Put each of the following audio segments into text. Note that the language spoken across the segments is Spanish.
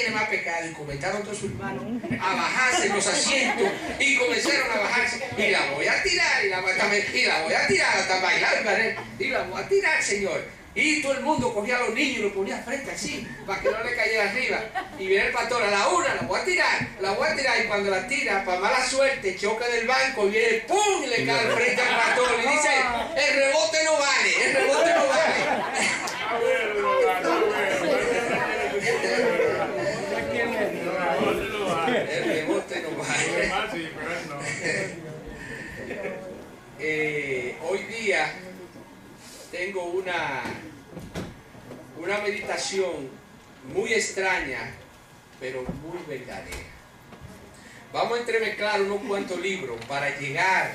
tiene más pecado? Y comenzaron todos sus hermanos a bajarse en los asientos y comenzaron a bajarse. Y la voy a tirar, y la voy a tirar hasta bailar, y la voy a tirar, Señor. Y todo el mundo cogía a los niños y los ponía frente así, para que no le cayera arriba. Y viene el pastor, a la una, la voy a tirar. Y cuando la tira, para mala suerte, choca del banco y viene, ¡pum! Y le cae al frente al pastor. Y dice, el rebote no vale, el rebote no vale. El rebote no vale. Hoy día tengo una meditación muy extraña, pero muy verdadera. Vamos a entremezclar unos cuantos libros para llegar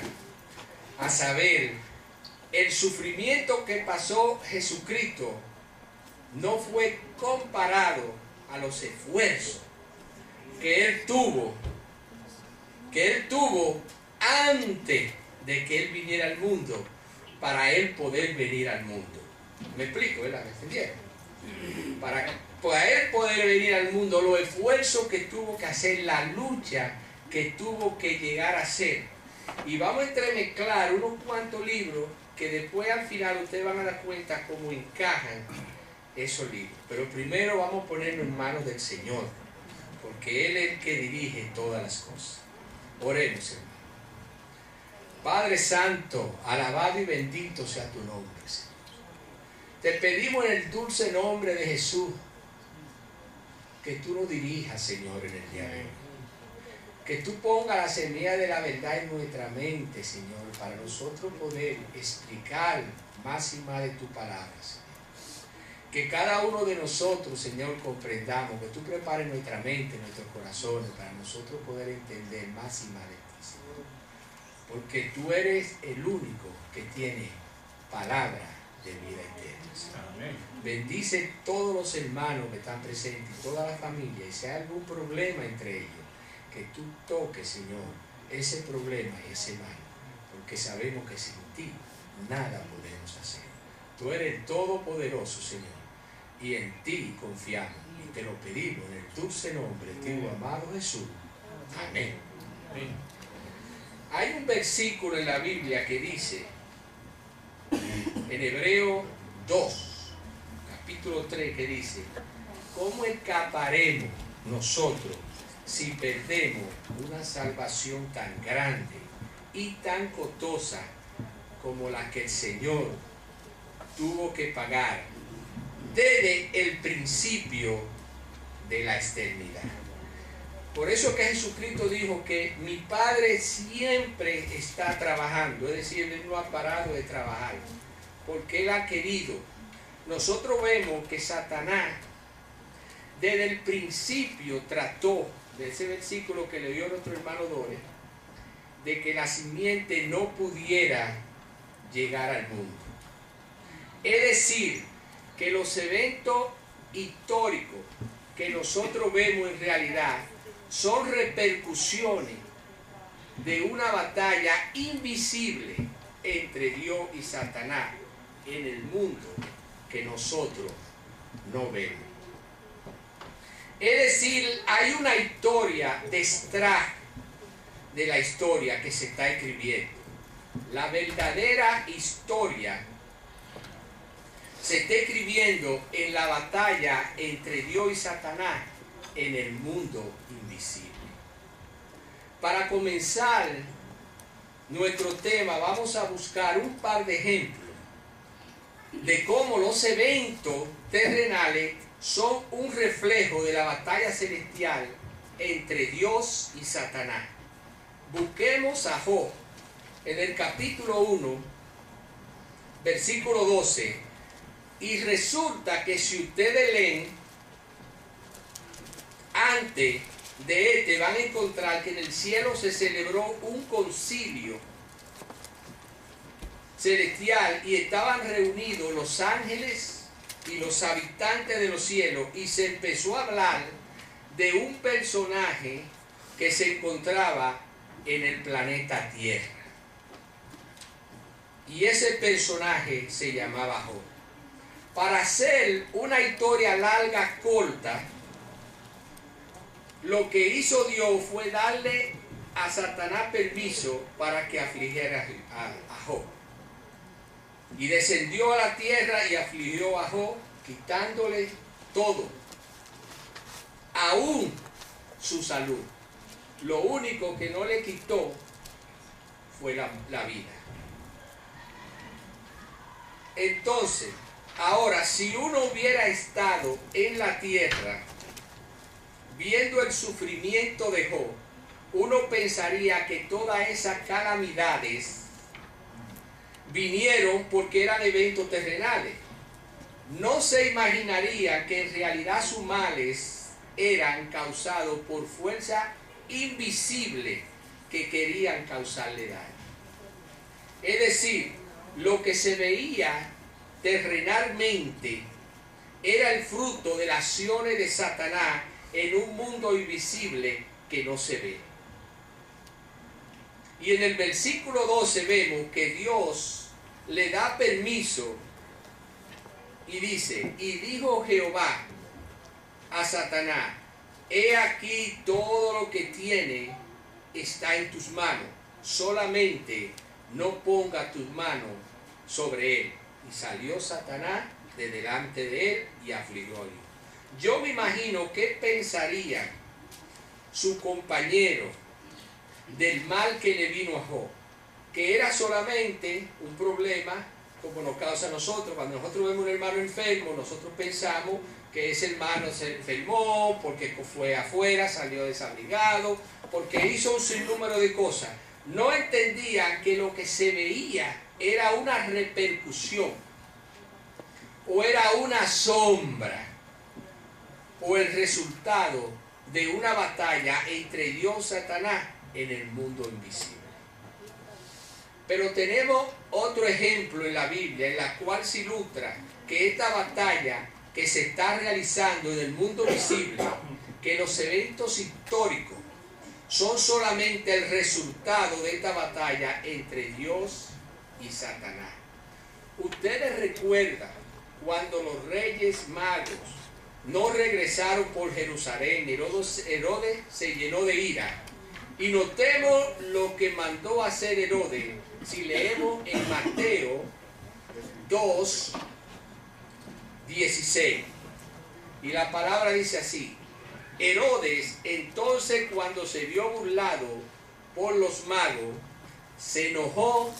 a saber el sufrimiento que pasó Jesucristo. No fue comparado a los esfuerzos que Él tuvo antes de que Él viniera al mundo, para Él poder venir al mundo. ¿Me explico, verdad? ¿Me entendieron? Para Él poder venir al mundo, los esfuerzos que tuvo que hacer, la lucha que tuvo que llegar a hacer. Y vamos a entremezclar unos cuantos libros que después al final ustedes van a dar cuenta cómo encajan esos libros. Pero primero vamos a ponernos en manos del Señor, porque Él es el que dirige todas las cosas. Oremos, hermano. Padre Santo, alabado y bendito sea tu nombre, Señor. Te pedimos en el dulce nombre de Jesús que tú nos dirijas, Señor, en el día de hoy. Que tú pongas la semilla de la verdad en nuestra mente, Señor, para nosotros poder explicar más y más de tu palabra, Señor. Que cada uno de nosotros, Señor, comprendamos, que tú prepares nuestra mente, nuestros corazones, para nosotros poder entender más y más de ti, Señor. Porque tú eres el único que tiene palabra de vida eterna, Señor. Amén. Bendice todos los hermanos que están presentes y toda la familia. Y si hay algún problema entre ellos, que tú toques, Señor, ese problema y ese mal. Porque sabemos que sin ti nada podemos hacer. Tú eres el Todopoderoso, Señor. Y en ti confiamos. Y te lo pedimos en el dulce nombre de tu amado Jesús. Amén. Amén. Hay un versículo en la Biblia que dice, en Hebreo 2, capítulo 3, que dice, ¿cómo escaparemos nosotros si perdemos una salvación tan grande y tan costosa como la que el Señor tuvo que pagar desde el principio de la eternidad? Por eso que Jesucristo dijo que mi Padre siempre está trabajando, es decir, Él no ha parado de trabajar, porque Él ha querido. Nosotros vemos que Satanás desde el principio trató, de ese versículo que le dio nuestro hermano Dore, de que la simiente no pudiera llegar al mundo. Es decir, que los eventos históricos que nosotros vemos en realidad son repercusiones de una batalla invisible entre Dios y Satanás en el mundo que nosotros no vemos. Es decir, hay una historia detrás de la historia que se está escribiendo. La verdadera historia se está escribiendo en la batalla entre Dios y Satanás en el mundo invisible. Para comenzar nuestro tema, vamos a buscar un par de ejemplos de cómo los eventos terrenales son un reflejo de la batalla celestial entre Dios y Satanás. Busquemos a Job en el capítulo 1, versículo 12, y resulta que si ustedes leen antes de este, van a encontrar que en el cielo se celebró un concilio celestial y estaban reunidos los ángeles y los habitantes de los cielos, y se empezó a hablar de un personaje que se encontraba en el planeta Tierra. Y ese personaje se llamaba Job. Para hacer una historia larga, corta, lo que hizo Dios fue darle a Satanás permiso para que afligiera a Job. Y descendió a la tierra y afligió a Job, quitándole todo, aún su salud. Lo único que no le quitó fue la vida. Entonces, ahora, si uno hubiera estado en la tierra viendo el sufrimiento de Job, uno pensaría que todas esas calamidades vinieron porque eran eventos terrenales. No se imaginaría que en realidad sus males eran causados por fuerza invisible que querían causarle daño. Es decir, lo que se veía terrenalmente era el fruto de las acciones de Satanás en un mundo invisible que no se ve. Y en el versículo 12 vemos que Dios le da permiso y dice: y dijo Jehová a Satanás, he aquí todo lo que tiene está en tus manos, solamente no ponga tus manos sobre él. Y salió Satanás de delante de él y afligió a Dios. Yo me imagino qué pensaría su compañero del mal que le vino a Job, que era solamente un problema como nos causa a nosotros. Cuando nosotros vemos un hermano enfermo, nosotros pensamos que ese hermano se enfermó porque fue afuera, salió desabrigado, porque hizo un sinnúmero de cosas. No entendían que lo que se veía era una repercusión, o era una sombra, o el resultado de una batalla entre Dios y Satanás en el mundo invisible. Pero tenemos otro ejemplo en la Biblia en la cual se ilustra que esta batalla que se está realizando en el mundo visible, que los eventos históricos son solamente el resultado de esta batalla entre Dios y Satanás. Ustedes recuerdan cuando los reyes magos no regresaron por Jerusalén, Herodes se llenó de ira. Y notemos lo que mandó hacer Herodes, si leemos en Mateo 2, 16. Y la palabra dice así: Herodes entonces, cuando se vio burlado por los magos, se enojó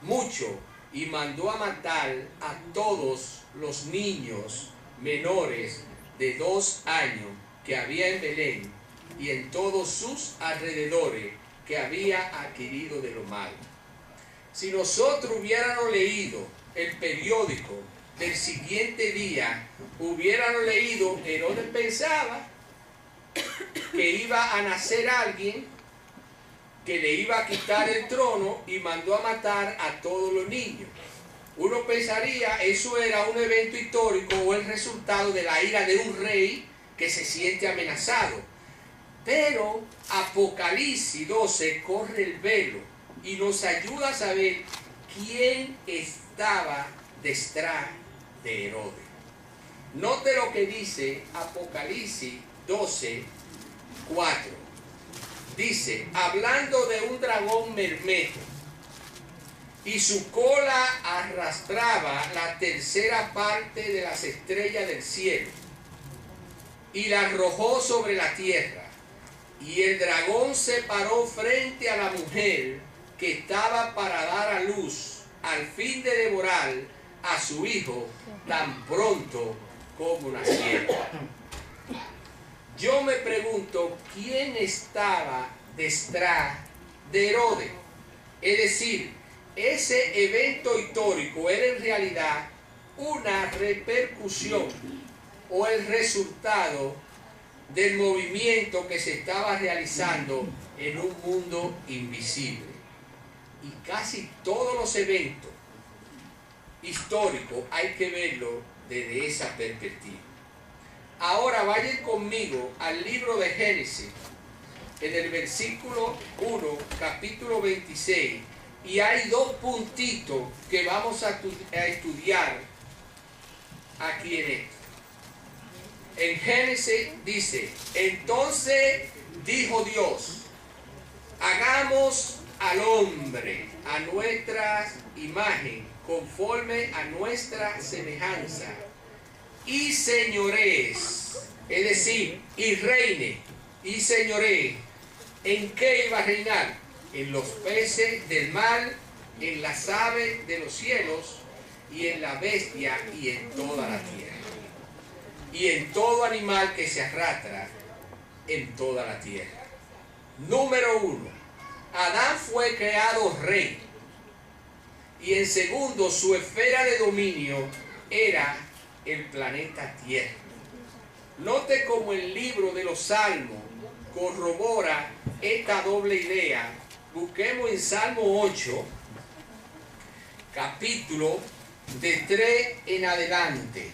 mucho y mandó a matar a todos los niños menores de 2 años que había en Belén y en todos sus alrededores que había adquirido de los magos. Si nosotros hubiéramos leído el periódico del siguiente día, hubiéramos leído: Herodes pensaba que iba a nacer alguien que le iba a quitar el trono y mandó a matar a todos los niños. Uno pensaría eso era un evento histórico o el resultado de la ira de un rey que se siente amenazado. Pero Apocalipsis 12 corre el velo y nos ayuda a saber quién estaba detrás de Herodes. Note lo que dice Apocalipsis 12, 4. Dice: hablando de un dragón bermejo, y su cola arrastraba la tercera parte de las estrellas del cielo, y la arrojó sobre la tierra. Y el dragón se paró frente a la mujer que estaba para dar a luz, al fin de devorar a su hijo tan pronto como naciera. Yo me pregunto, ¿quién estaba detrás de Herodes? Es decir, ese evento histórico era en realidad una repercusión o el resultado del movimiento que se estaba realizando en un mundo invisible. Y casi todos los eventos históricos hay que verlo desde esa perspectiva. Ahora vayan conmigo al libro de Génesis, en el versículo 1, capítulo 26, y hay 2 puntitos que vamos a estudiar aquí en esto. En Génesis dice, entonces dijo Dios, hagamos al hombre a nuestra imagen, conforme a nuestra semejanza, y señorees, es decir, y reine, y señoree. ¿En qué iba a reinar? En los peces del mar, en las aves de los cielos, y en la bestia, y en toda la tierra, y en todo animal que se arrastra en toda la tierra. Número 1, Adán fue creado rey, y en segundo, su esfera de dominio era el planeta Tierra. Note cómo el libro de los Salmos corrobora esta doble idea. Busquemos en Salmo 8, capítulo de 3 en adelante.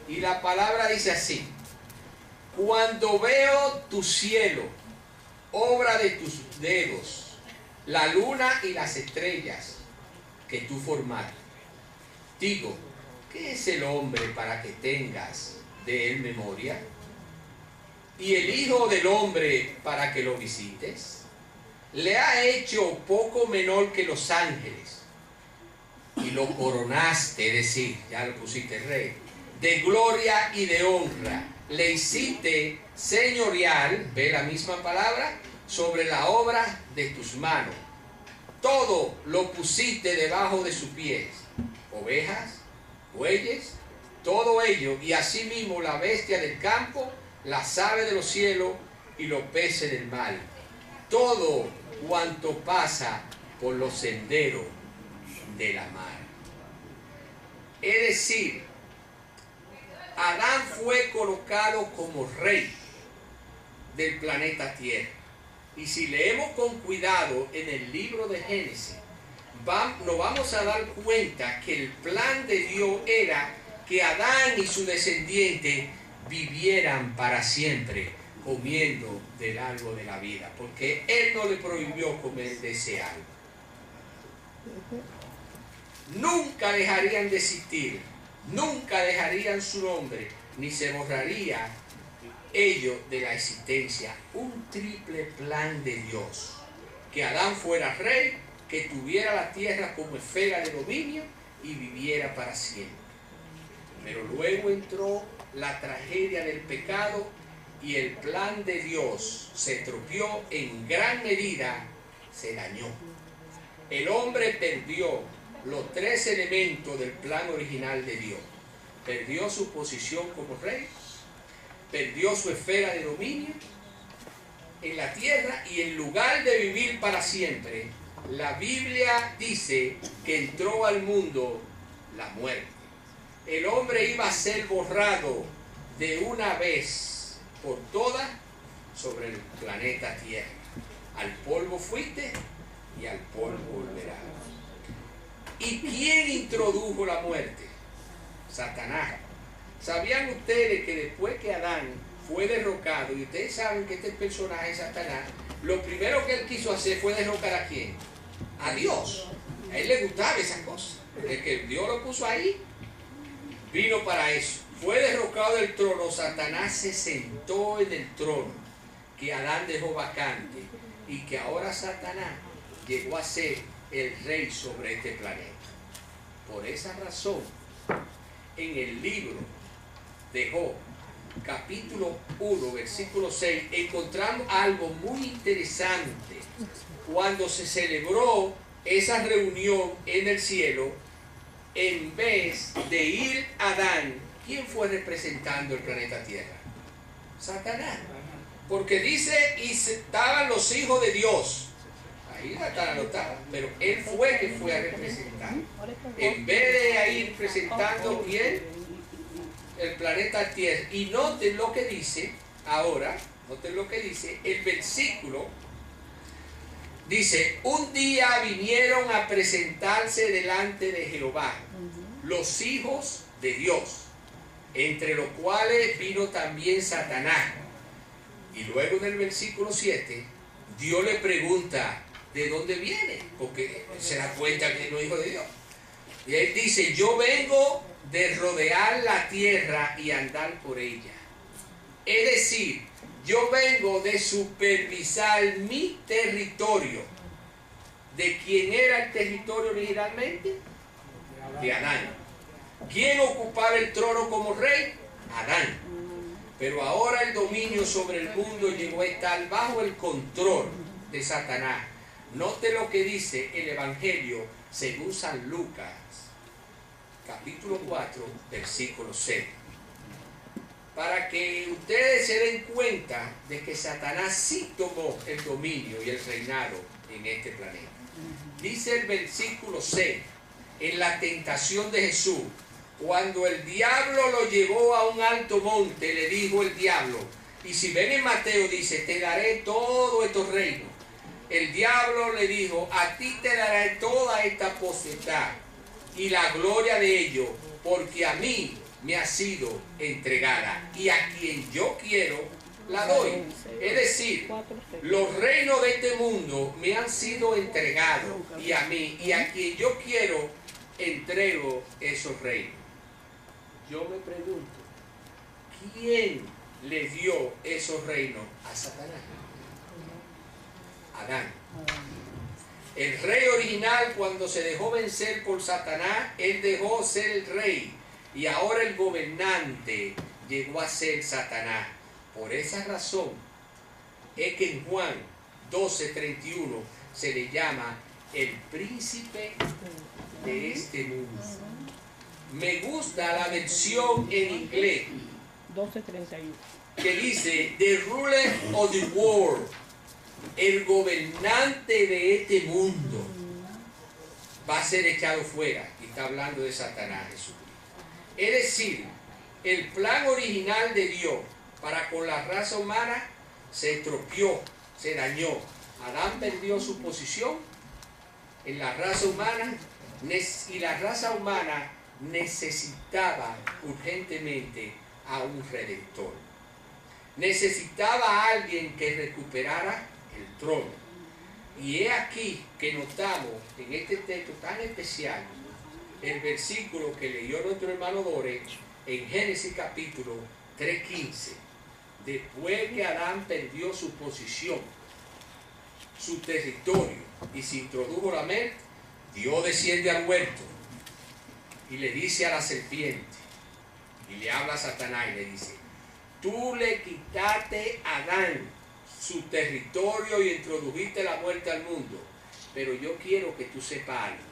Y la palabra dice así: cuando veo tu cielo, obra de tus dedos, la luna y las estrellas que tú formaste, digo, ¿qué es el hombre para que tengas de él memoria? ¿Y el hijo del hombre para que lo visites? Le ha hecho poco menor que los ángeles, y lo coronaste, es decir, ya lo pusiste rey, de gloria y de honra. Le hiciste señorial, ve la misma palabra, sobre la obra de tus manos. Todo lo pusiste debajo de sus pies, ovejas, bueyes, todo ello, y asimismo la bestia del campo, las aves de los cielos y los peces del mar, todo cuanto pasa por los senderos de la mar. Es decir, Adán fue colocado como rey del planeta Tierra. Y si leemos con cuidado en el libro de Génesis, nos vamos a dar cuenta que el plan de Dios era que Adán y su descendiente vivieran para siempre comiendo del árbol de la vida, porque Él no le prohibió comer de ese árbol. Nunca dejarían de existir, nunca dejarían su nombre, ni se borraría ello de la existencia. Un triple plan de Dios: que Adán fuera rey, que tuviera la tierra como esfera de dominio y viviera para siempre. Pero luego entró la tragedia del pecado y el plan de Dios se tropió en gran medida, se dañó. El hombre perdió los tres elementos del plan original de Dios. Perdió su posición como rey, perdió su esfera de dominio en la tierra, y en lugar de vivir para siempre, la Biblia dice que entró al mundo la muerte. El hombre iba a ser borrado de una vez por todas sobre el planeta Tierra. Al polvo fuiste y al polvo volverás. ¿Y quién introdujo la muerte? Satanás. ¿Sabían ustedes que después que Adán fue derrocado, y ustedes saben que este personaje Satanás, lo primero que él quiso hacer fue derrocar ¿a quién? A Dios. A él le gustaba esas cosas. El que Dios lo puso ahí, vino para eso. Fue derrocado del trono. Satanás se sentó en el trono que Adán dejó vacante, y que ahora Satanás llegó a ser el rey sobre este planeta. Por esa razón, en el libro de Job, capítulo 1, versículo 6, encontramos algo muy interesante. Cuando se celebró esa reunión en el cielo, en vez de ir Adán, ¿quién fue representando el planeta Tierra? Satanás. Porque dice, y estaban los hijos de Dios. Ahí Satanás no estaba, pero él fue que fue a representar. En vez de ir presentando quién, el planeta Tierra. Y noten lo que dice ahora, noten lo que dice el versículo. Dice, un día vinieron a presentarse delante de Jehová los hijos de Dios, entre los cuales vino también Satanás. Y luego en el versículo 7, Dios le pregunta, ¿de dónde viene? Porque se da cuenta que no es hijo de Dios. Y él dice, yo vengo de rodear la tierra y andar por ella. Es decir, yo vengo de supervisar mi territorio. ¿De quién era el territorio originalmente? De Adán. ¿Quién ocupaba el trono como rey? Adán. Pero ahora el dominio sobre el mundo llegó a estar bajo el control de Satanás. Note lo que dice el Evangelio según San Lucas, capítulo 4, versículo 6. Para que ustedes se den cuenta de que Satanás sí tomó el dominio y el reinado en este planeta. Dice el versículo 6, en la tentación de Jesús, cuando el diablo lo llevó a un alto monte, le dijo el diablo, y si ven en Mateo dice, te daré todos estos reinos. El diablo le dijo, a ti te daré toda esta potestad y la gloria de ellos, porque a mí me ha sido entregada y a quien yo quiero la doy. Es decir, los reinos de este mundo me han sido entregados y a mí y a quien yo quiero entrego esos reinos. Yo me pregunto, ¿quién le dio esos reinos a Satanás? Adán. El rey original, cuando se dejó vencer por Satanás, él dejó ser el rey y ahora el gobernante llegó a ser Satanás. Por esa razón es que en Juan 12:31 se le llama el príncipe de este mundo. Me gusta la versión en inglés 12:31 que dice The ruler of the world, el gobernante de este mundo va a ser echado fuera. Y está hablando de Satanás, Jesucristo. Es decir, el plan original de Dios para con la raza humana se estropeó, se dañó. Adán perdió su posición en la raza humana y la raza humana necesitaba urgentemente a un redentor. Necesitaba a alguien que recuperara el trono. Y es aquí que notamos en este texto tan especial el versículo que leyó nuestro hermano Dore en Génesis capítulo 3:15. Después que Adán perdió su posición, su territorio y se introdujo la mente, Dios desciende al huerto y le dice a la serpiente, y le habla a Satanás y le dice, tú le quitaste a Adán su territorio y introdujiste la muerte al mundo, pero yo quiero que tú sepas algo.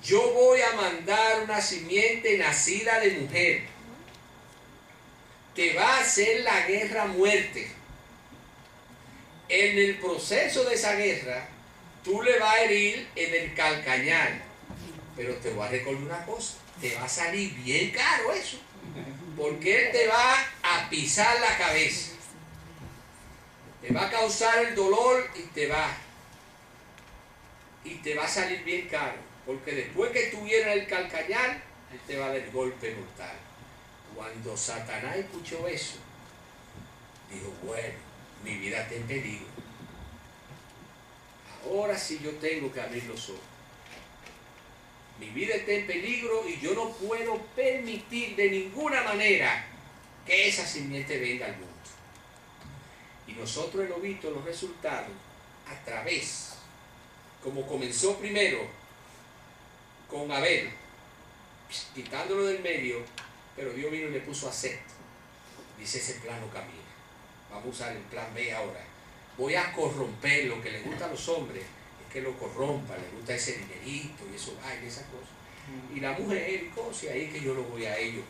Yo voy a mandar una simiente nacida de mujer. Te va a hacer la guerra a muerte. En el proceso de esa guerra, tú le vas a herir en el calcañar. Pero te voy a recordar una cosa, te va a salir bien caro eso. Porque él te va a pisar la cabeza. Te va a causar el dolor y te va a salir bien caro. Porque después que tuviera el calcañar, él te va a dar el golpe mortal. Cuando Satanás escuchó eso, dijo, bueno, mi vida está en peligro. Ahora sí yo tengo que abrir los ojos. Mi vida está en peligro y yo no puedo permitir de ninguna manera que esa simiente venga al mundo. Y nosotros hemos visto los resultados a través, como comenzó primero con Abel, quitándolo del medio, pero Dios vino y le puso a Set. Dice, ese plan no camina. Vamos a usar el plan B ahora. Voy a corromper lo que le gusta a los hombres, es que lo corrompa, le gusta ese dinerito y eso, ay, esas cosas. Y la mujer, y cosas, y ahí es que yo lo voy a ellos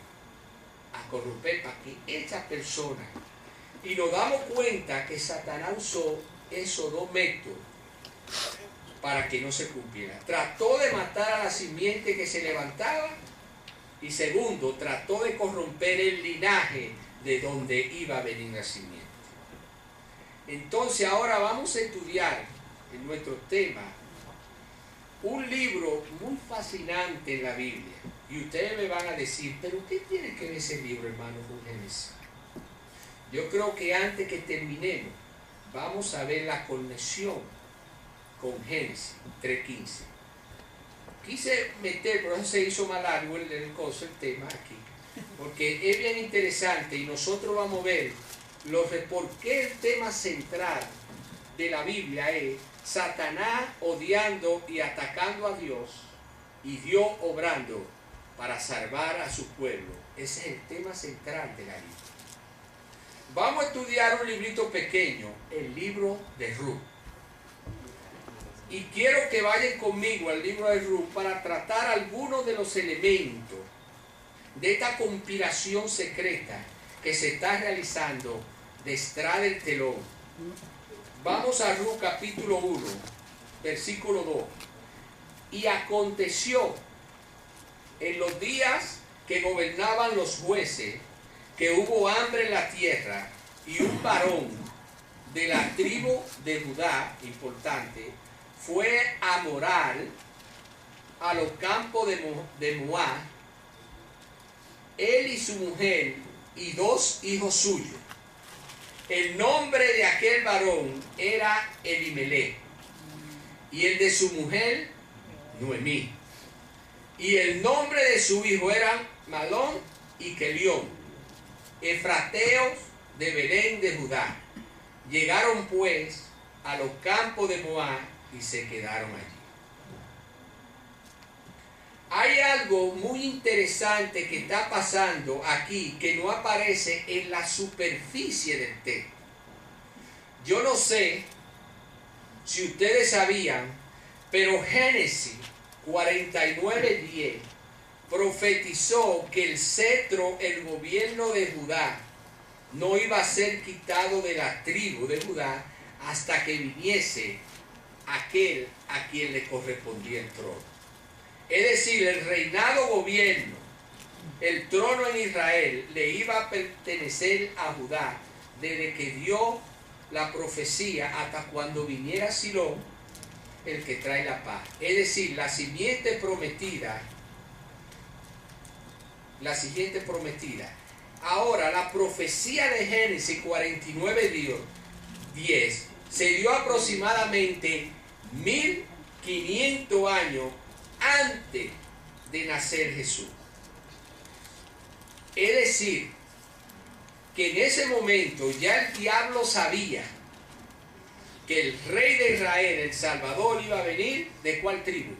a corromper para que esa persona. Y nos damos cuenta que Satanás usó esos dos métodos para que no se cumpliera. Trató de matar a la simiente que se levantaba y segundo, trató de corromper el linaje de donde iba a venir la simiente. Entonces ahora vamos a estudiar en nuestro tema un libro muy fascinante en la Biblia. Y ustedes me van a decir, ¿pero qué tiene que ver ese libro, hermano, con Génesis? Yo creo que antes que terminemos, vamos a ver la conexión con Génesis 3:15. quise meter, por eso se hizo más largo el tema aquí, porque es bien interesante y nosotros vamos a ver por qué el tema central de la Biblia es Satanás odiando y atacando a Dios y Dios obrando para salvar a su pueblo. Ese es el tema central de la Biblia. Vamos a estudiar un librito pequeño, el libro de Ruth. Y quiero que vayan conmigo al libro de Ruth para tratar algunos de los elementos de esta conspiración secreta que se está realizando detrás del telón. Vamos a Ruth capítulo 1, versículo 2. Y aconteció en los días que gobernaban los jueces que hubo hambre en la tierra, y un varón de la tribu de Judá, importante, fue a morar a los campos de Moab, él y su mujer y 2 hijos suyos. El nombre de aquel varón era Elimelech, y el de su mujer Noemí, y el nombre de su hijo eran Malón y Kelión, efrateos de Belén de Judá. Llegaron pues a los campos de Moab y se quedaron allí. Hay algo muy interesante que está pasando aquí que no aparece en la superficie del texto. Yo no sé si ustedes sabían, pero Génesis 49:10 profetizó que el cetro, el gobierno de Judá, no iba a ser quitado de la tribu de Judá hasta que viniese aquel a quien le correspondía el trono. Es decir, el reinado gobierno, el trono en Israel, le iba a pertenecer a Judá desde que dio la profecía hasta cuando viniera Silón, el que trae la paz. Es decir, la simiente prometida. Ahora, la profecía de Génesis 49:10 se dio aproximadamente 1500 años antes de nacer Jesús. Es decir, que en ese momento ya el diablo sabía que el rey de Israel, el Salvador, iba a venir ¿de cuál tribu?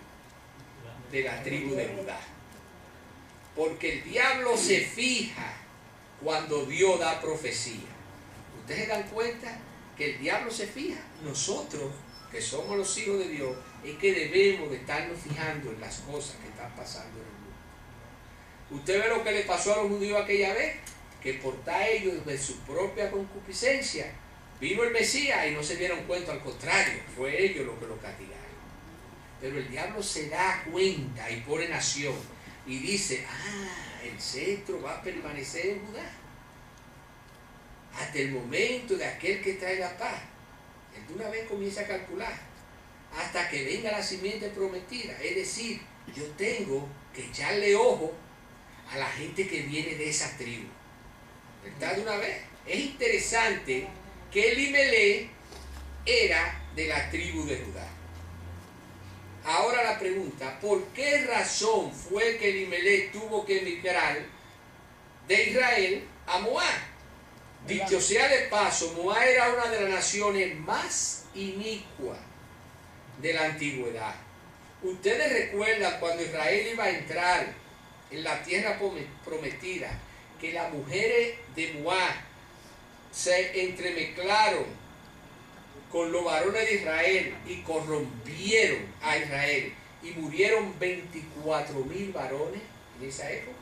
De la tribu de Judá. Porque el diablo se fija cuando Dios da profecía. ¿Ustedes se dan cuenta que el diablo se fija? Nosotros, que somos los hijos de Dios, es que debemos de estarnos fijando en las cosas que están pasando en el mundo. ¿Usted ve lo que le pasó a los judíos aquella vez? Que por estar ellos de su propia concupiscencia, vino el Mesías y no se dieron cuenta, al contrario, fue ellos los que lo castigaron. Pero el diablo se da cuenta y pone nación y dice, el cetro va a permanecer en Judá hasta el momento de aquel que trae la paz. Él de una vez comienza a calcular hasta que venga la simiente prometida. Es decir, yo tengo que echarle ojo a la gente que viene de esa tribu. ¿Verdad? De una vez. Es interesante que Elimelech era de la tribu de Judá. Ahora la pregunta, ¿por qué razón fue que Elimelech tuvo que emigrar de Israel a Moab? Dicho sea de paso, Moab era una de las naciones más inicuas de la antigüedad. Ustedes recuerdan cuando Israel iba a entrar en la tierra prometida, que las mujeres de Moab se entremezclaron con los varones de Israel y corrompieron a Israel y murieron 24,000 varones en esa época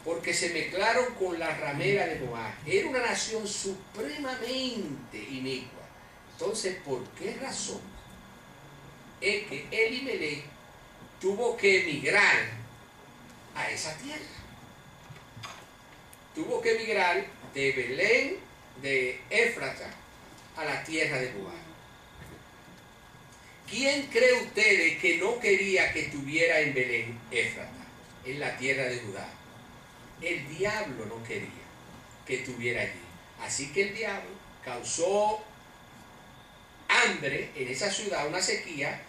porque se mezclaron con la ramera de Moab. Era una nación supremamente inicua. Entonces, ¿por qué razón es que Elimelech tuvo que emigrar a esa tierra? Tuvo que emigrar de Belén, de Éfrata, a la tierra de Moab. ¿Quién cree ustedes que no quería que estuviera en Belén, Éfrata, en la tierra de Judá? El diablo no quería que estuviera allí. Así que el diablo causó hambre en esa ciudad, una sequía,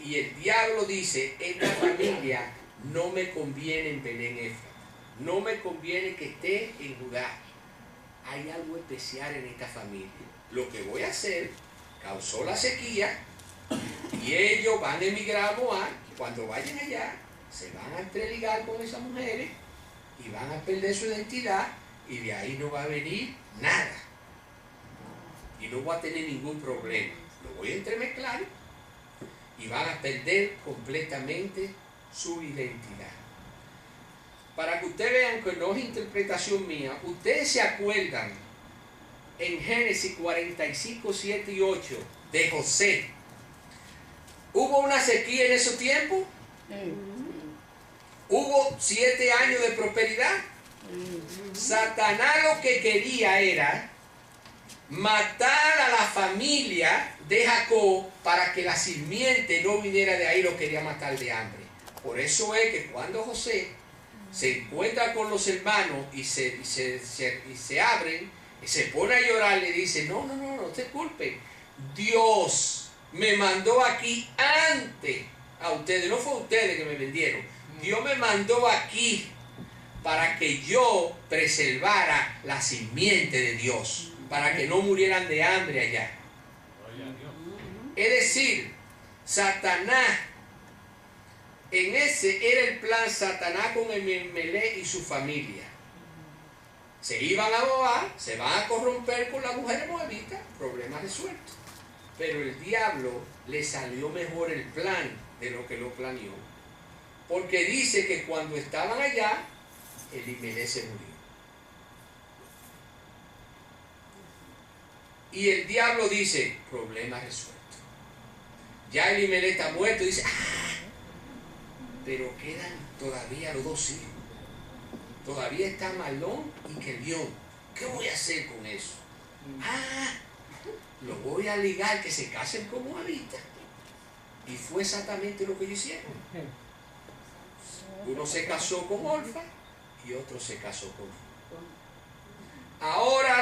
Y el diablo dice, esta familia no me conviene en Belén Éfrata, no me conviene que esté en Judá. Hay algo especial en esta familia. Lo que voy a hacer causó la sequía y ellos van a emigrar a Moab. Cuando vayan allá, se van a entreligar con esas mujeres y van a perder su identidad y de ahí no va a venir nada. Y no va a tener ningún problema. Lo voy a entremezclar y van a perder completamente su identidad. Para que ustedes vean que no es interpretación mía, ustedes se acuerdan en Génesis 45, 7 y 8 de José. ¿Hubo una sequía en esos tiempos? ¿Hubo 7 años de prosperidad? Satanás lo que quería era matar a la familia de Jacob para que la simiente no viniera de ahí, lo quería matar de hambre. Por eso es que cuando José se encuentra con los hermanos y se abren, y se pone a llorar, le dice, no se culpen. Dios me mandó aquí antes a ustedes, no fue a ustedes que me vendieron. Dios me mandó aquí para que yo preservara la simiente de Dios, para que no murieran de hambre allá. Es decir, Satanás, en ese era el plan Satanás con Elimelech y su familia. Se iban a Moab, se van a corromper con la mujer moabita, problema resuelto. Pero el diablo le salió mejor el plan de lo que lo planeó. Porque dice que cuando estaban allá, Elimelech se murió. Y el diablo dice, problema resuelto. Ya Elimelech está muerto y dice, pero quedan todavía los 2 hijos. Todavía está Mahlón y Kelión. ¿Qué voy a hacer con eso? Los voy a ligar que se casen con moabitas. Y fue exactamente lo que ellos hicieron. Uno se casó con Orfa y otro se casó con Ruth. Ahora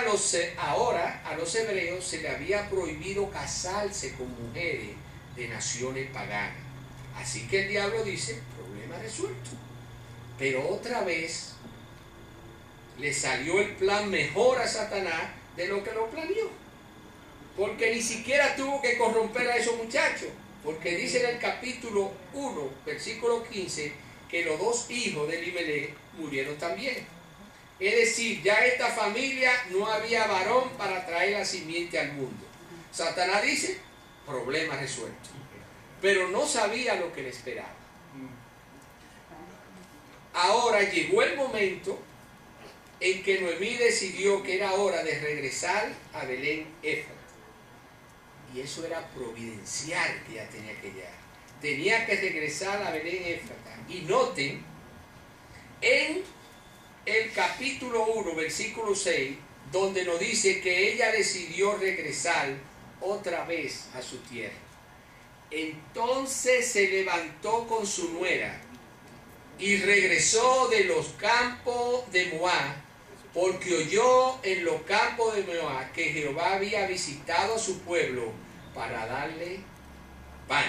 a los hebreos se le había prohibido casarse con mujeres de naciones paganas. Así que el diablo dice, problema resuelto. Pero otra vez le salió el plan mejor a Satanás de lo que lo planeó. Porque ni siquiera tuvo que corromper a esos muchachos. Porque dice en el capítulo 1, versículo 15, que los 2 hijos de Elimelech murieron también. Es decir, ya esta familia no había varón para traer la simiente al mundo. Satanás dice, problema resuelto. Pero no sabía lo que le esperaba. Ahora llegó el momento en que Noemí decidió que era hora de regresar a Belén Éfrata. Y eso era providencial que ella tenía que llegar. Tenía que regresar a Belén Éfrata. Y noten, en el capítulo 1, versículo 6, donde nos dice que ella decidió regresar otra vez a su tierra. Entonces se levantó con su nuera y regresó de los campos de Moab, porque oyó en los campos de Moab que Jehová había visitado a su pueblo para darle pan.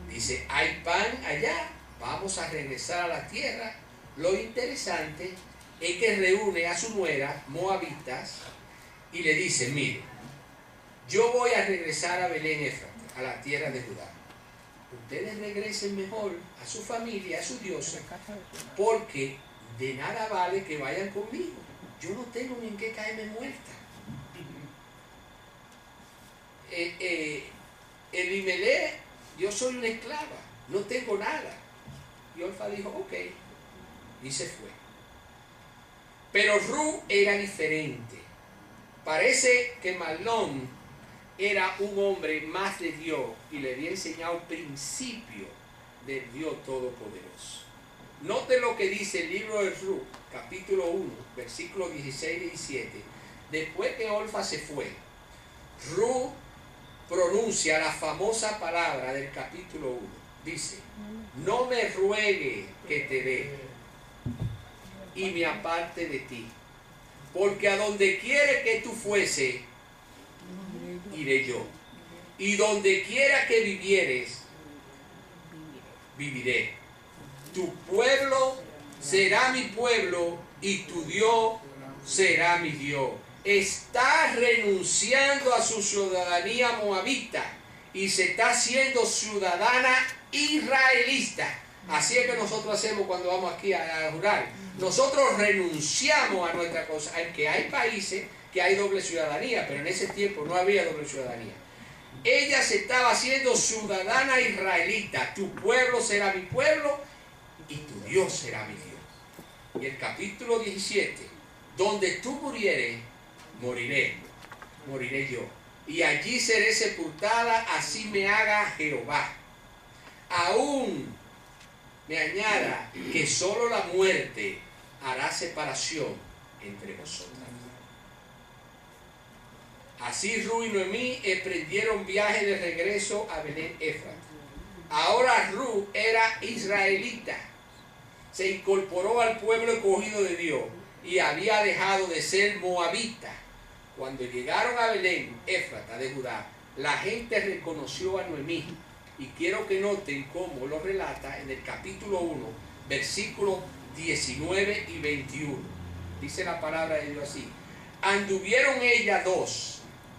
Dice, hay pan allá, vamos a regresar a la tierra. Lo interesante es que reúne a su nuera, moabitas, y le dice, mire, yo voy a regresar a Belén Éfrata, a la tierra de Judá. Ustedes regresen mejor a su familia, a su diosa, porque de nada vale que vayan conmigo. Yo no tengo ni en qué caerme muerta. Elimelech, yo soy una esclava, no tengo nada. Y Orfa dijo, ok, y se fue. Pero Ruth era diferente. Parece que Mahlón era un hombre más de Dios y le había enseñado principio del Dios Todopoderoso. Note lo que dice el libro de Ruth, capítulo 1, versículos 16 y 17. Después que Orfa se fue, Ruth pronuncia la famosa palabra del capítulo 1. Dice, no me ruegue que te deje y me aparte de ti, porque a donde quiere que tú fuese, iré yo, y donde quiera que vivieres, viviré. Tu pueblo será mi pueblo y tu Dios será mi Dios. Está renunciando a su ciudadanía moabita y se está haciendo ciudadana israelita. Así es que nosotros hacemos cuando vamos aquí a jurar. Nosotros renunciamos a nuestra cosa. Aunque hay países que hay doble ciudadanía, pero en ese tiempo no había doble ciudadanía. Ella se estaba haciendo ciudadana israelita. Tu pueblo será mi pueblo y tu Dios será mi Dios. Y el capítulo 17, donde tú murieres, moriré yo. Y allí seré sepultada, así me haga Jehová. Aún me añada que solo la muerte hará separación entre vosotras. Así Ru y Noemí emprendieron viaje de regreso a Belén Éfrata. Ahora Ru era israelita, se incorporó al pueblo escogido de Dios y había dejado de ser moabita. Cuando llegaron a Belén Éfrata de Judá, la gente reconoció a Noemí. Y quiero que noten cómo lo relata en el capítulo 1, versículos 19 y 21. Dice la palabra de Dios así: anduvieron ellas dos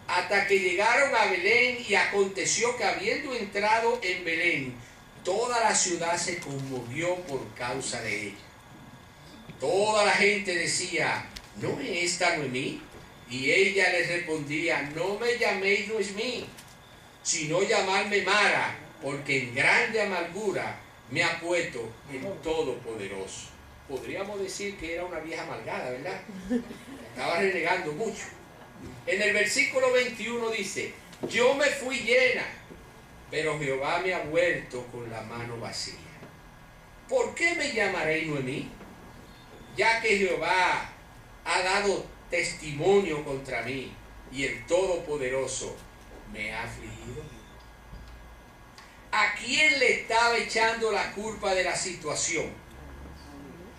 hasta que llegaron a Belén, y aconteció que habiendo entrado en Belén, toda la ciudad se conmovió por causa de ella. Toda la gente decía: ¿no es esta Noemí? Y ella les respondía: no me llaméis Noemí, sino llamadme Mara, porque en grande amargura me ha puesto el Todopoderoso. Podríamos decir que era una vieja amargada, ¿verdad? Estaba renegando mucho. En el versículo 21 dice: yo me fui llena, pero Jehová me ha vuelto con la mano vacía. ¿Por qué me llamaréis Noemí? Ya que Jehová ha dado testimonio contra mí y el Todopoderoso me ha afligido. ¿A quién le estaba echando la culpa de la situación?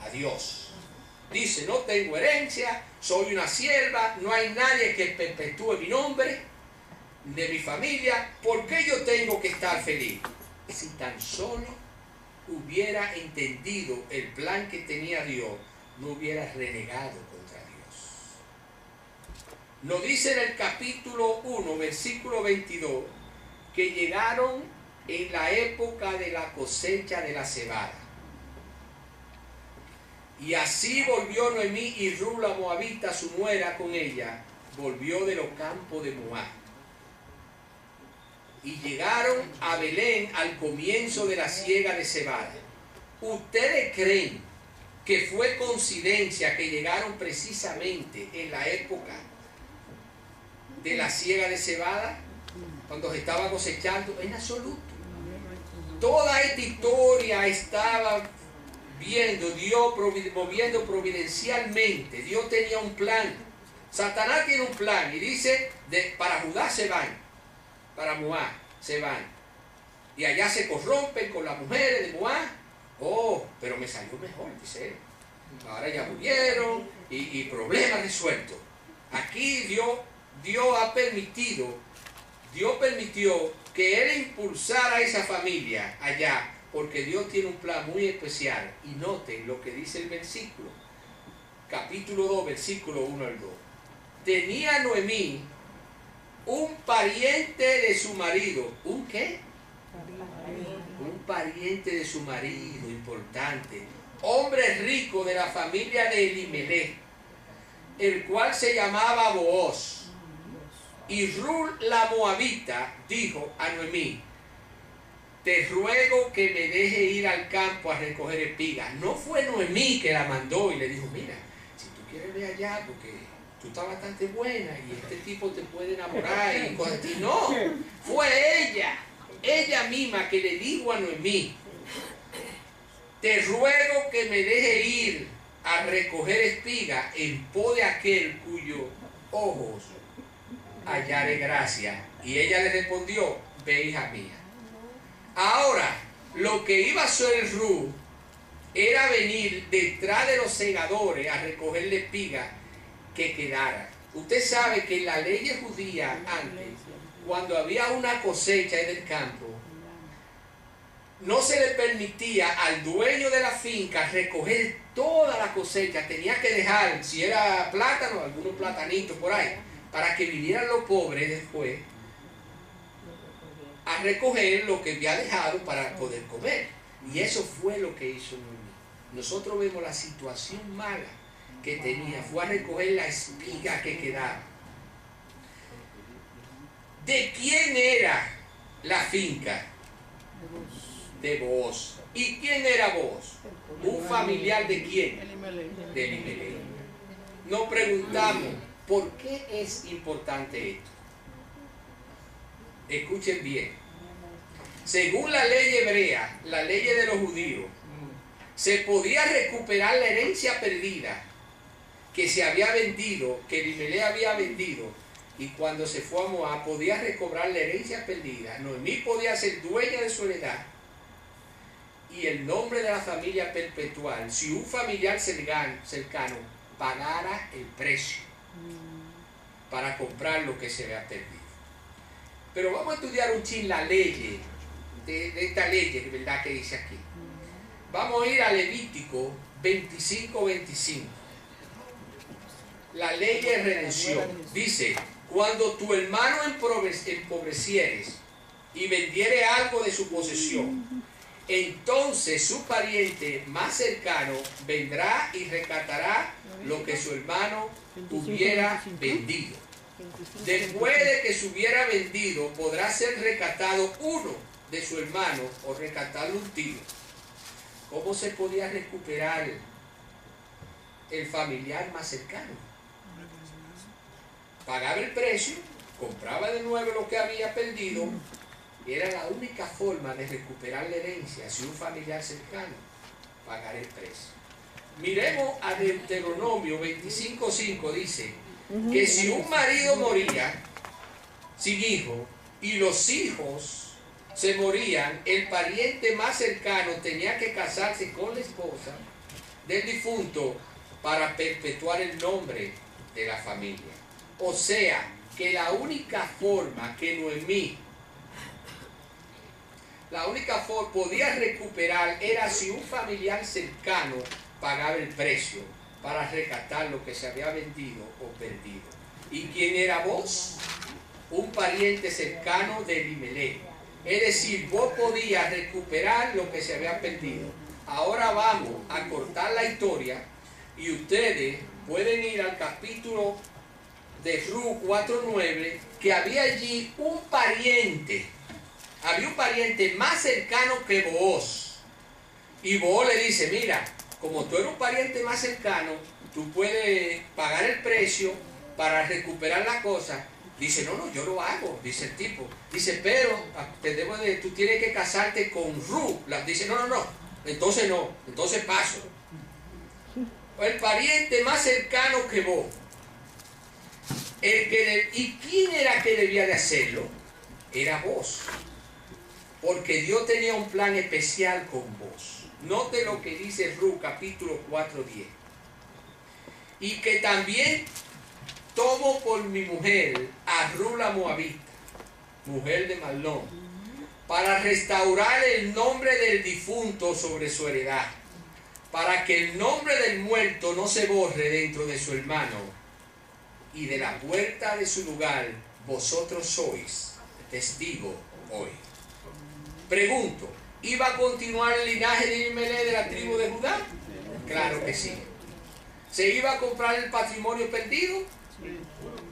A Dios. Dice: no tengo herencia, soy una sierva, no hay nadie que perpetúe mi nombre, de mi familia. ¿Por qué yo tengo que estar feliz? Si tan solo hubiera entendido el plan que tenía Dios, no hubiera renegado contra Dios. Nos dice en el capítulo 1, versículo 22, que llegaron en la época de la cosecha de la cebada. Y así volvió Noemí y Ru la moabita, su nuera, con ella, volvió de los campos de Moab. Y llegaron a Belén al comienzo de la siega de cebada. ¿Ustedes creen que fue coincidencia que llegaron precisamente en la época de la siega de cebada, cuando se estaba cosechando? En absoluto. Toda esta historia estaba viendo Dios moviendo providencialmente. Dios tenía un plan. Satanás tiene un plan y dice: para Judá se van, para Moab se van, y allá se corrompen con las mujeres de Moab. Oh, pero me salió mejor, dice él. Ahora ya murieron y problemas resueltos. Aquí Dios permitió que él impulsara a esa familia allá, porque Dios tiene un plan muy especial. Y noten lo que dice el versículo, capítulo 2, versículo 1 al 2. Tenía Noemí un pariente de su marido. ¿Un qué? Un pariente de su marido, importante. Hombre rico de la familia de Elimelech, el cual se llamaba Booz. Y Ru la moabita dijo a Noemí: te ruego que me deje ir al campo a recoger espigas. No fue Noemí que la mandó y le dijo: mira, si tú quieres ver allá, porque tú estás bastante buena y este tipo te puede enamorar y cosas así. No, fue ella misma que le dijo a Noemí: te ruego que me deje ir a recoger espigas en pos de aquel cuyos ojos hallaré gracia. Y ella le respondió: ve, hija mía. Ahora, lo que iba a hacer Ru era venir detrás de los segadores a recoger la espiga que quedara. Usted sabe que en la ley judía antes, cuando había una cosecha en el campo, no se le permitía al dueño de la finca recoger toda la cosecha. Tenía que dejar, si era plátano, algunos platanitos por ahí, para que vinieran los pobres después a recoger lo que había dejado para poder comer. Y eso fue lo que hizo Noemí. Nosotros vemos la situación mala que tenía. Fue a recoger la espiga que quedaba. ¿De quién era la finca? De Booz. ¿Y quién era Booz? ¿Un familiar de quién? De Elimelech. Nos preguntamos, ¿por qué es importante esto? Escuchen bien. Según la ley hebrea, la ley de los judíos, se podía recuperar la herencia perdida que se había vendido, que Elimelech había vendido, y cuando se fue a Moab podía recobrar la herencia perdida. Noemí podía ser dueña de su heredad y el nombre de la familia perpetual si un familiar cercano pagara el precio para comprar lo que se había perdido. Pero vamos a estudiar un chin la ley de esta ley, de verdad, que dice aquí. Vamos a ir a Levítico 25:25. La ley de redención dice: cuando tu hermano empobrecieres y vendiere algo de su posesión, entonces su pariente más cercano vendrá y rescatará lo que su hermano hubiera vendido. Después de que se hubiera vendido, podrá ser rescatado uno de su hermano o rescatarlo un tío. ¿Cómo se podía recuperar el familiar más cercano? Pagaba el precio, compraba de nuevo lo que había perdido. Era la única forma de recuperar la herencia, si un familiar cercano pagara el precio. Miremos a Deuteronomio 25:5, dice que si un marido moría sin hijo y los hijos se morían, el pariente más cercano tenía que casarse con la esposa del difunto para perpetuar el nombre de la familia. O sea, que la única forma que Noemí podía recuperar era si un familiar cercano pagaba el precio para rescatar lo que se había vendido o perdido. ¿Y quién era vos? Un pariente cercano de Elimelech. Es decir, vos podías recuperar lo que se había perdido. Ahora vamos a cortar la historia y ustedes pueden ir al capítulo de Ruth 4:9, que había allí un pariente. Había un pariente más cercano que Booz. Y Booz le dice: mira, como tú eres un pariente más cercano, tú puedes pagar el precio para recuperar la cosa. Dice: no, yo lo hago, dice el tipo. Dice: pero tú tienes que casarte con Ruth. Dice: no, entonces no, entonces paso. El pariente más cercano que vos. ¿Y quién era que debía de hacerlo? Era vos. Porque Dios tenía un plan especial con vos. Note lo que dice Ruth capítulo 4:10. Y que también tomo por mi mujer a Ruth la Moabita, mujer de Mahlón, para restaurar el nombre del difunto sobre su heredad, para que el nombre del muerto no se borre dentro de su hermano, y de la puerta de su lugar vosotros sois testigo hoy. Pregunto, ¿iba a continuar el linaje de Elimelech de la tribu de Judá? Claro que sí. ¿Se iba a comprar el patrimonio perdido?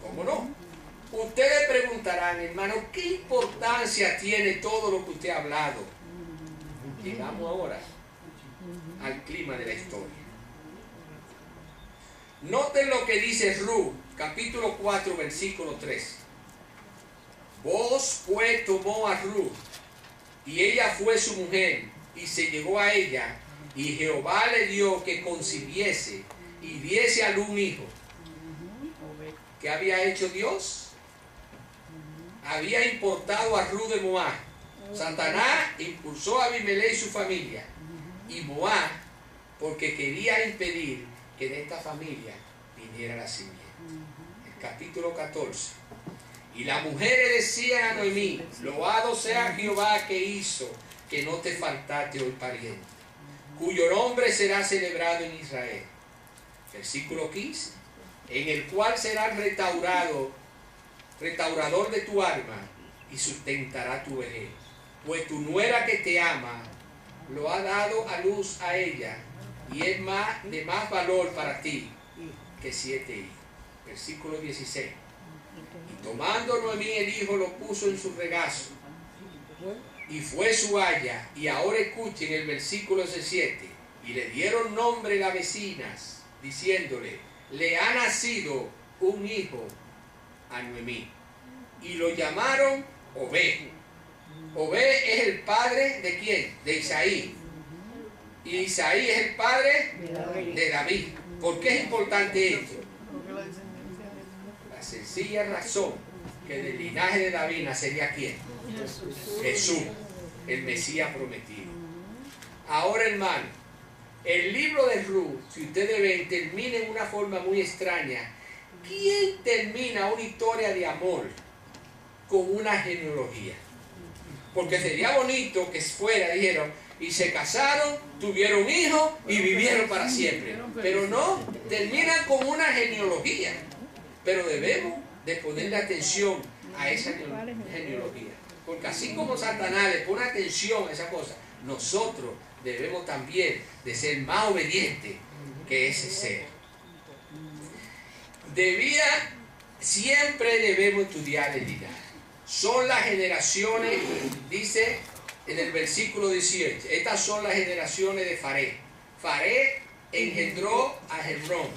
¿Cómo no? Ustedes preguntarán, hermano, ¿qué importancia tiene todo lo que usted ha hablado? Llegamos ahora al clima de la historia. Noten lo que dice Ruth, capítulo 4, versículo 3. Vos pues tomó a Ruth, y ella fue su mujer, y se llegó a ella, y Jehová le dio que concibiese y diese a luz un hijo. ¿Qué había hecho Dios? Había importado a Ruth de Moab. Satanás impulsó a Abimelech y su familia, y Moab, porque quería impedir que de esta familia viniera la simiente. El capítulo 14. Y las mujeres decían a Noemí: loado sea Jehová que hizo que no te faltate hoy pariente, cuyo nombre será celebrado en Israel. Versículo 15, en el cual será restaurador de tu alma y sustentará tu vejez. Pues tu nuera que te ama lo ha dado a luz a ella y es de más valor para ti que 7 hijos. Versículo 16. Y tomando Noemí el hijo lo puso en su regazo y fue su haya. Y ahora escuchen el versículo 17. Y le dieron nombre las vecinas diciéndole, le ha nacido un hijo a Noemí. Y lo llamaron Obed. Obed es el padre ¿de quién? De Isaí. Y Isaí es el padre de David. ¿Por qué es importante esto? La sencilla razón que del linaje de David nacería ¿quién? Jesús, el Mesías prometido. Ahora, hermano, el libro de Ruth, si ustedes ven, termina en una forma muy extraña. ¿Quién termina una historia de amor con una genealogía? Porque sería bonito que fuera, dijeron, y se casaron, tuvieron hijos y vivieron para siempre. Pero no, terminan con una genealogía. Pero debemos de ponerle atención a esa genealogía. Porque así como Satanás le pone atención a esa cosa, nosotros debemos también de ser más obedientes que ese ser. Siempre debemos estudiar el linaje. Son las generaciones, dice en el versículo 18, estas son las generaciones de Faré. Faré engendró a Hezrón.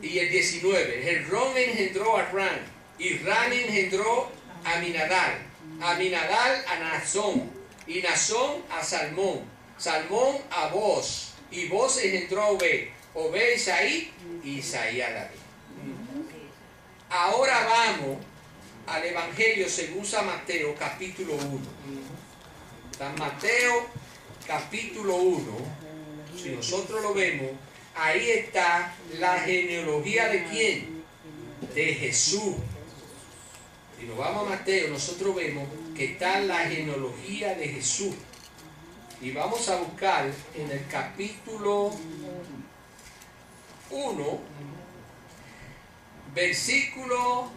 Y el 19, Hezrón engendró a Ran, y Ran engendró a Aminadab, Aminadab a Nazón, y Nazón a Salmón, Salmón a Boz, y Boz engendró a Obed, Obed a Isaí, y Isaí a David. Ahora vamos al Evangelio según San Mateo, capítulo 1. San Mateo, capítulo 1, si nosotros lo vemos, ahí está la genealogía de ¿quién? De Jesús. Si nos vamos a Mateo, nosotros vemos que está la genealogía de Jesús. Y vamos a buscar en el capítulo 1, versículo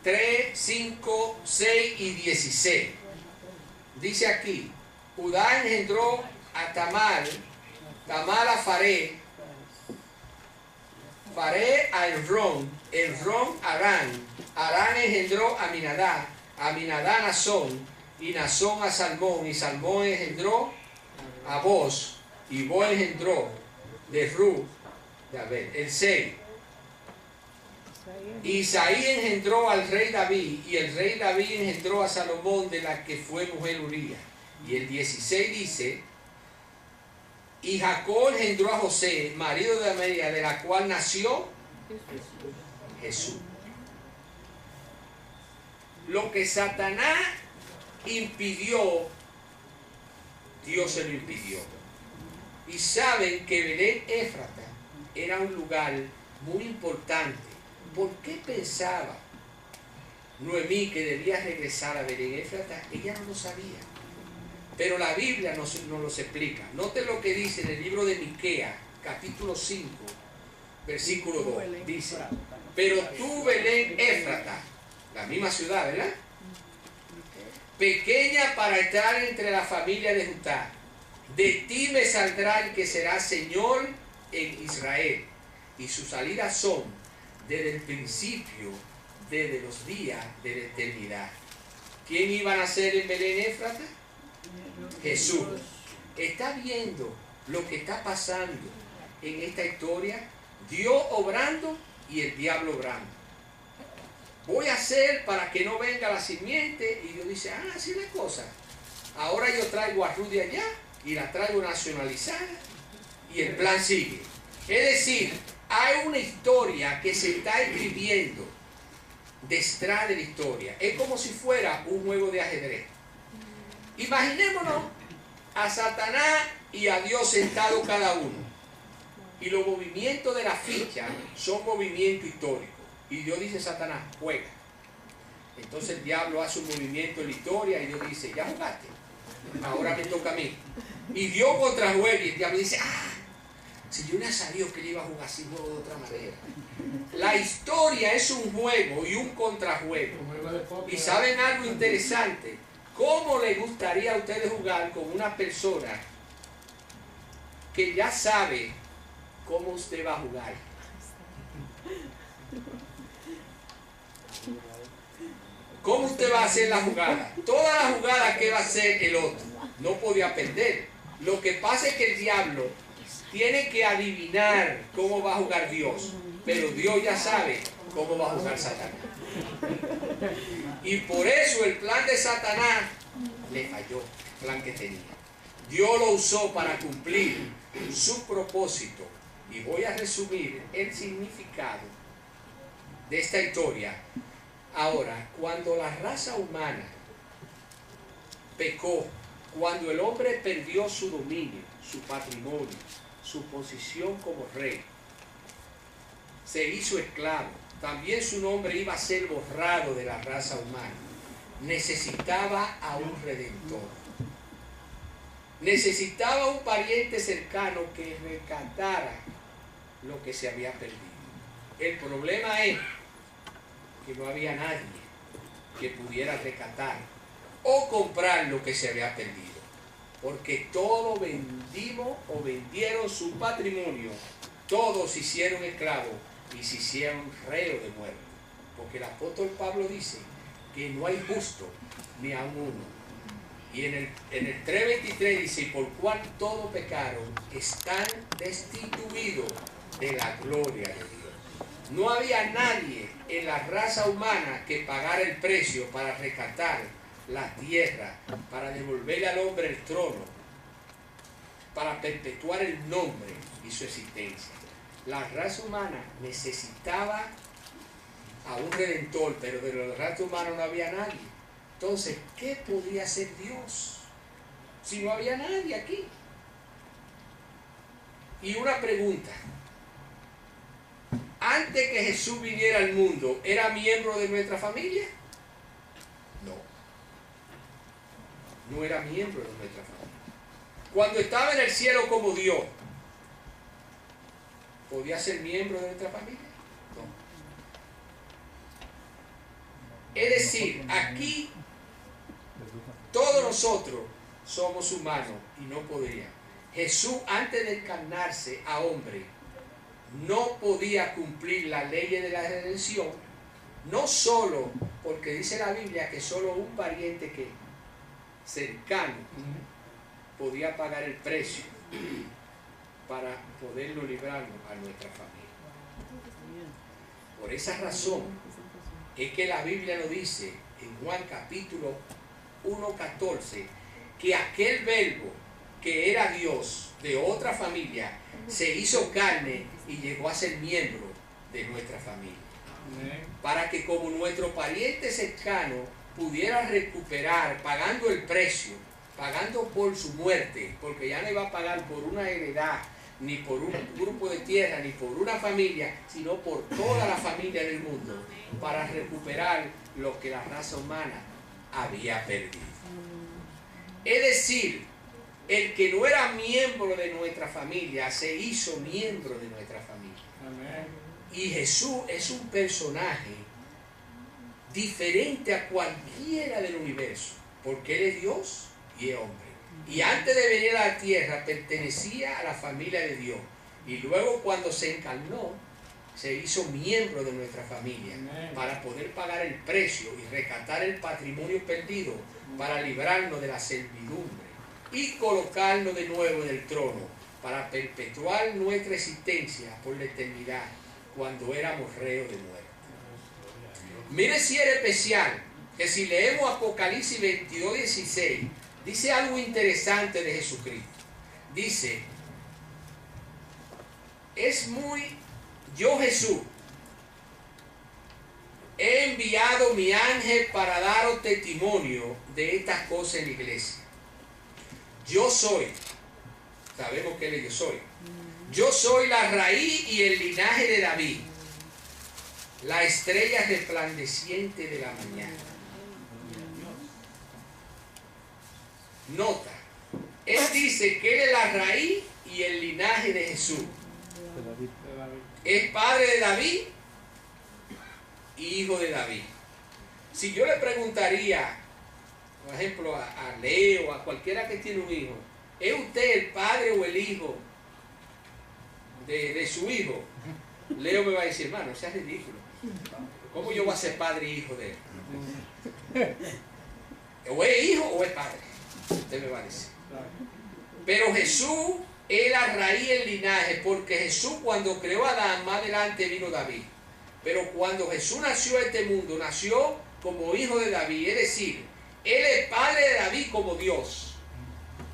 3, 5, 6 y 16. Dice aquí, Judá engendró a Tamar, Tamar a Faré, Faré a Hezrón, Hezrón a Arán, Arán engendró a Aminadab, Aminadab a Nazón, y Nazón a Salmón, y Salmón engendró a Boz, y Boz engendró de Ruth, de Abel. El 6. Isaí engendró al rey David, y el rey David engendró a Salomón, de la que fue mujer Urías. Y el 16 dice, y Jacob engendró a José, marido de María, de la cual nació Jesús. Lo que Satanás impidió, Dios se lo impidió. Y saben que Belén Éfrata era un lugar muy importante. ¿Por qué pensaba Noemí que debía regresar a Belén Éfrata? Ella no lo sabía. Pero la Biblia nos lo explica. Noten lo que dice en el libro de Miqueas, capítulo 5, versículo 2. Dice, pero tú, Belén Éfrata, la misma ciudad, ¿verdad? Pequeña para estar entre la familia de Judá, de ti me saldrá el que será Señor en Israel, y sus salidas son desde el principio, desde los días de la eternidad. ¿Quién iba a nacer en Belén Éfrata? Jesús. ¿Está viendo lo que está pasando en esta historia? Dios obrando y el diablo obrando. Voy a hacer para que no venga la simiente, y Dios dice, así es la cosa. Ahora yo traigo a Ruth de allá y la traigo nacionalizada y el plan sigue. Es decir, hay una historia que se está escribiendo detrás de la historia. Es como si fuera un juego de ajedrez. Imaginémonos a Satanás y a Dios sentados cada uno. Y los movimientos de la ficha son movimientos históricos. Y Dios dice a Satanás, juega. Entonces el diablo hace un movimiento en la historia y Dios dice, ya jugaste, ahora me toca a mí. Y Dios contrajuega y el diablo dice, si yo hubiera sabido que él iba a jugar así, juego de otra manera. La historia es un juego y un contrajuego. Y saben algo interesante, ¿cómo le gustaría a ustedes jugar con una persona que ya sabe cómo usted va a jugar? ¿Cómo usted va a hacer la jugada? Toda la jugada que va a hacer el otro no podía perder. Lo que pasa es que el diablo tiene que adivinar cómo va a jugar Dios, pero Dios ya sabe cómo va a jugar Satanás. Y por eso el plan de Satanás le falló, el plan que tenía. Dios lo usó para cumplir su propósito. Y voy a resumir el significado de esta historia. Ahora, cuando la raza humana pecó, cuando el hombre perdió su dominio, su patrimonio, su posición como rey, se hizo esclavo, también su nombre iba a ser borrado de la raza humana. Necesitaba a un redentor. Necesitaba un pariente cercano que rescatara lo que se había perdido. El problema es que no había nadie que pudiera rescatar o comprar lo que se había perdido, porque todos vendimos o vendieron su patrimonio, todos se hicieron esclavos y se hicieron reos de muerte, porque el apóstol Pablo dice que no hay justo ni a uno. Y en el 3:23 dice, por cual todos pecaron, están destituidos de la gloria de Dios. No había nadie en la raza humana que pagara el precio para rescatar la tierra, para devolverle al hombre el trono, para perpetuar el nombre y su existencia. La raza humana necesitaba a un redentor, pero de la raza humana no había nadie. Entonces, ¿qué podía hacer Dios si no había nadie aquí? Y una pregunta. Antes que Jesús viniera al mundo, ¿era miembro de nuestra familia? No. No era miembro de nuestra familia. Cuando estaba en el cielo como Dios, ¿podía ser miembro de nuestra familia? No. Es decir, aquí todos nosotros somos humanos y no podríamos. Jesús, antes de encarnarse a hombre, no podía cumplir las leyes de la redención, no solo porque dice la Biblia que solo un pariente que cercano podía pagar el precio para poderlo librarnos a nuestra familia. Por esa razón es que la Biblia nos dice en Juan capítulo 1:14 que aquel verbo que era Dios de otra familia se hizo carne y llegó a ser miembro de nuestra familia. Para que como nuestro pariente cercano pudiera recuperar pagando el precio, pagando por su muerte, porque ya no iba a pagar por una heredad, ni por un grupo de tierra, ni por una familia, sino por toda la familia del mundo, para recuperar lo que la raza humana había perdido. Es decir, el que no era miembro de nuestra familia se hizo miembro de nuestra familia. Amén. Y Jesús es un personaje diferente a cualquiera del universo, porque Él es Dios y es hombre. Y antes de venir a la tierra pertenecía a la familia de Dios. Y luego cuando se encarnó, se hizo miembro de nuestra familia. Amén. Para poder pagar el precio y rescatar el patrimonio perdido, para librarnos de la servidumbre y colocarnos de nuevo en el trono, para perpetuar nuestra existencia por la eternidad, cuando éramos reos de muerte. Mire si era especial, que si leemos Apocalipsis 22:16, dice algo interesante de Jesucristo. Dice, yo Jesús, he enviado mi ángel para daros testimonio de estas cosas en la iglesia. Yo soy, sabemos que Él es yo soy la raíz y el linaje de David. la estrella resplandeciente de la mañana. Nota, él dice que él es la raíz y el linaje de Jesús. Es padre de David y hijo de David. Si yo le preguntaría, por ejemplo, a Leo, a cualquiera que tiene un hijo, ¿es usted el padre o el hijo de su hijo? Leo me va a decir, hermano, sea ridículo. ¿Cómo yo voy a ser padre y hijo de él? ¿O es hijo o es padre? Usted me va a decir. Pero Jesús es la raíz y el linaje, porque Jesús cuando creó a Adán, más adelante vino David. Pero cuando Jesús nació a este mundo, nació como hijo de David, es decir, él es padre de David como Dios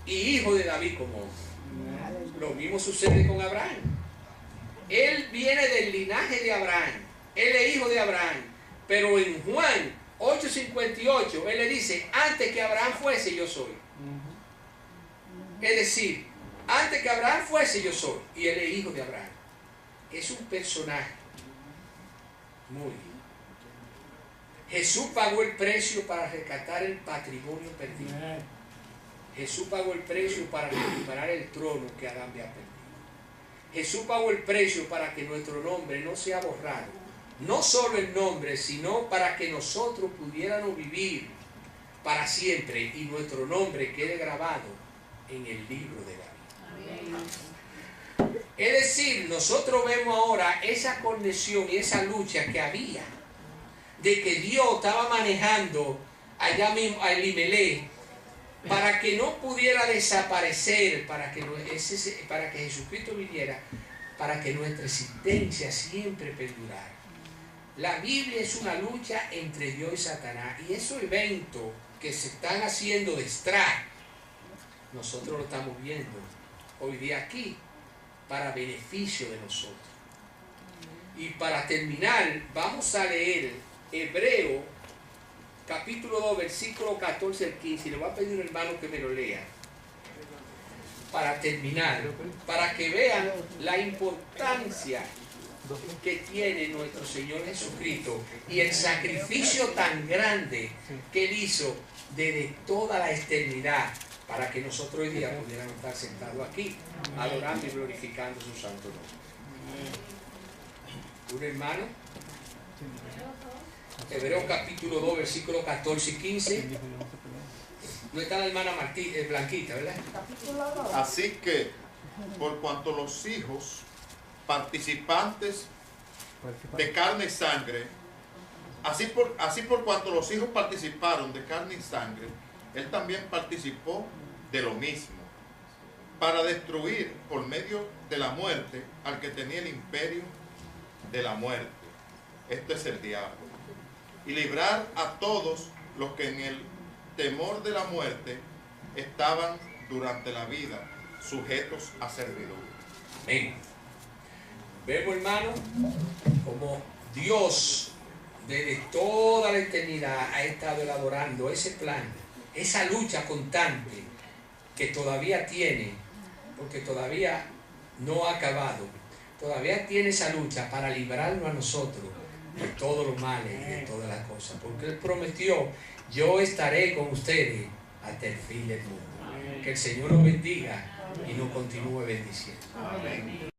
y hijo de David como hombre. Lo mismo sucede con Abraham. Él viene del linaje de Abraham, él es hijo de Abraham, pero en Juan 8:58 él le dice, antes que Abraham fuese, yo soy. Es decir, antes que Abraham fuese, yo soy, y él es hijo de Abraham. Es un personaje muy bien. Jesús pagó el precio para rescatar el patrimonio perdido. Jesús pagó el precio para recuperar el trono que Adán había perdido. Jesús pagó el precio para que nuestro nombre no sea borrado. No solo el nombre, sino para que nosotros pudiéramos vivir para siempre y nuestro nombre quede grabado en el libro de la vida. Es decir, nosotros vemos ahora esa conexión y esa lucha que había de que Dios estaba manejando allá mismo a Elimelech para que no pudiera desaparecer, para que Jesucristo viniera, para que nuestra existencia siempre perdurara. La Biblia es una lucha entre Dios y Satanás, y esos eventos que se están haciendo de extra, nosotros lo estamos viendo hoy día aquí para beneficio de nosotros. Y para terminar, vamos a leer Hebreo capítulo 2, versículo 14 al 15. Le voy a pedir a un hermano que me lo lea para terminar, para que vean la importancia que tiene nuestro Señor Jesucristo y el sacrificio tan grande que Él hizo desde toda la eternidad para que nosotros hoy día pudiéramos estar sentados aquí adorando y glorificando su santo nombre. Un hermano, Hebreo capítulo 2, versículos 14 y 15. No está la hermana Blanquita, ¿verdad? Así que, por cuanto los hijos participantes de carne y sangre, así por cuanto los hijos participaron de carne y sangre, él también participó de lo mismo, para destruir por medio de la muerte al que tenía el imperio de la muerte, esto es el diablo, y librar a todos los que en el temor de la muerte estaban durante la vida sujetos a servidumbre. Amén. Vemos, hermano, como Dios desde toda la eternidad ha estado elaborando ese plan, esa lucha constante que todavía tiene, porque todavía no ha acabado, todavía tiene esa lucha para librarnos a nosotros de todos los males y de todas las cosas, porque Él prometió, yo estaré con ustedes hasta el fin del mundo. Que el Señor nos bendiga y nos continúe bendiciendo. Amén.